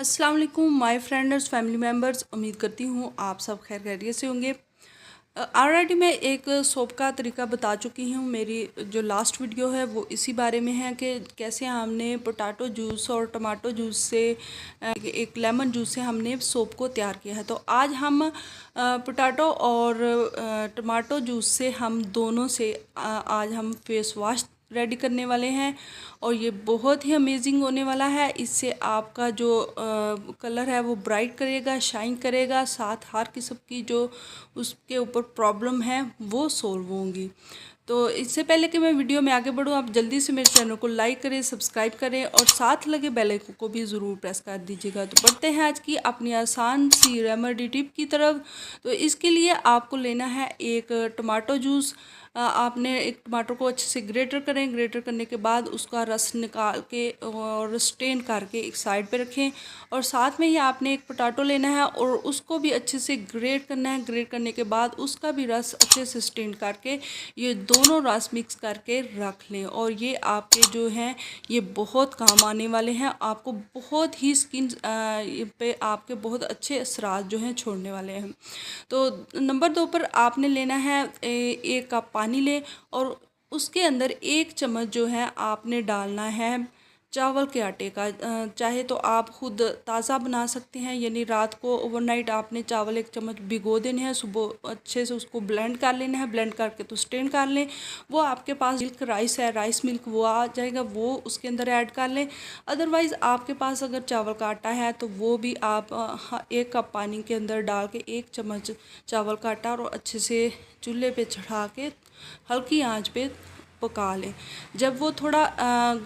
अस्सलाम वालेकुम my friends family members, उम्मीद करती हूँ आप सब खैर खैरियत से होंगे। ऑलरेडी मैं एक सोप का तरीका बता चुकी हूँ। मेरी जो लास्ट वीडियो है वो इसी बारे में है कि कैसे हमने पोटैटो जूस और टमाटो जूस से एक लेमन जूस से हमने सोप को तैयार किया है। तो आज हम पोटैटो और टमाटो जूस से हम दोनों से आज हम फेस वॉश रेडी करने वाले हैं और ये बहुत ही अमेजिंग होने वाला है। इससे आपका जो कलर है वो ब्राइट करेगा, शाइन करेगा, साथ हर किस्म की जो उसके ऊपर प्रॉब्लम है वो सॉल्व होंगी। तो इससे पहले कि मैं वीडियो में आगे बढ़ूँ, आप जल्दी से मेरे चैनल को लाइक करें, सब्सक्राइब करें और साथ लगे बेल आइकन को भी ज़रूर प्रेस कर दीजिएगा। तो बढ़ते हैं आज की अपनी आसान सी रेमेडी टिप की तरफ। तो इसके लिए आपको लेना है एक टमाटो जूस। आपने एक टमाटर को अच्छे से ग्रेटर करें। ग्रेटर करने के बाद उसका रस निकाल के और स्ट्रेन करके एक साइड पे रखें और साथ में ही आपने एक पोटैटो लेना है और उसको भी अच्छे से ग्रेट करना है। ग्रेट करने के बाद उसका भी रस अच्छे से स्ट्रेन करके ये दोनों रस मिक्स करके रख लें और ये आपके जो हैं ये बहुत काम आने वाले हैं। आपको बहुत ही स्किन पे आपके बहुत अच्छे असरात जो हैं छोड़ने वाले हैं। तो नंबर 2 पर आपने लेना है एक कप पानी ले और उसके अंदर 1 चम्मच जो है आपने डालना है चावल के आटे का। चाहे तो आप खुद ताज़ा बना सकते हैं, यानी रात को ओवरनाइट आपने चावल 1 चम्मच भिगो देने हैं, सुबह अच्छे से उसको ब्लेंड कर लेना है। ब्लेंड करके तो स्ट्रेन कर लें। वो आपके पास मिल्क राइस है, राइस मिल्क वो आ जाएगा, वो उसके अंदर ऐड कर लें। अदरवाइज़ आपके पास अगर चावल का आटा है तो वो भी आप 1 कप पानी के अंदर डाल के 1 चम्मच चावल का आटा और अच्छे से चूल्हे पे चढ़ा के हल्की आंच पे पका लें। जब वो थोड़ा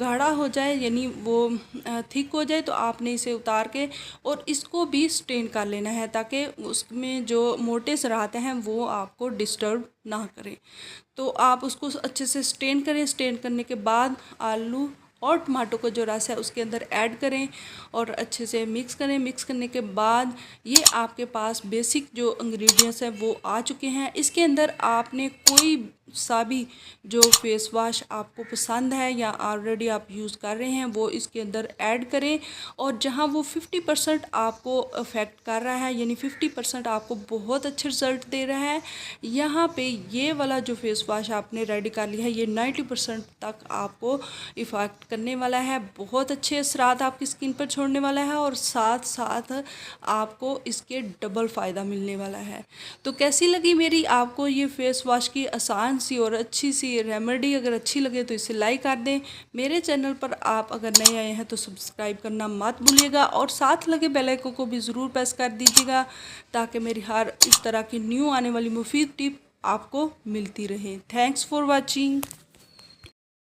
गाढ़ा हो जाए, यानी वो थिक हो जाए, तो आपने इसे उतार के और इसको भी स्ट्रेन कर लेना है ताकि उसमें जो मोटे सराहते हैं वो आपको डिस्टर्ब ना करें। तो आप उसको अच्छे से स्ट्रेन करें। स्ट्रेन करने के बाद आलू और टमाटो का जो रस है उसके अंदर ऐड करें और अच्छे से मिक्स करें। मिक्स करने के बाद ये आपके पास बेसिक जो इंग्रेडिएंट्स हैं वो आ चुके हैं। इसके अंदर आपने कोई सा भी जो फेस वॉश आपको पसंद है या ऑलरेडी आप यूज़ कर रहे हैं वो इसके अंदर ऐड करें और जहां वो 50% आपको अफेक्ट कर रहा है, यानी 50% आपको बहुत अच्छे रिजल्ट दे रहा है, यहाँ पे ये वाला जो फेस वॉश आपने रेडी कर लिया है ये 90% तक आपको इफ़ेक्ट करने वाला है। बहुत अच्छे असरात आपकी स्किन पर छोड़ने वाला है और साथ साथ आपको इसके डबल फ़ायदा मिलने वाला है। तो कैसी लगी मेरी आपको ये फेस वॉश की आसान सी और अच्छी सी रेमेडी? अगर अच्छी लगे तो इसे लाइक कर दें। मेरे चैनल पर आप अगर नए आए हैं तो सब्सक्राइब करना मत भूलिएगा और साथ लगे बेल आइकन को भी ज़रूर प्रेस कर दीजिएगा ताकि मेरी हर इस तरह की न्यू आने वाली मुफीद टिप आपको मिलती रहे। Thanks for watching.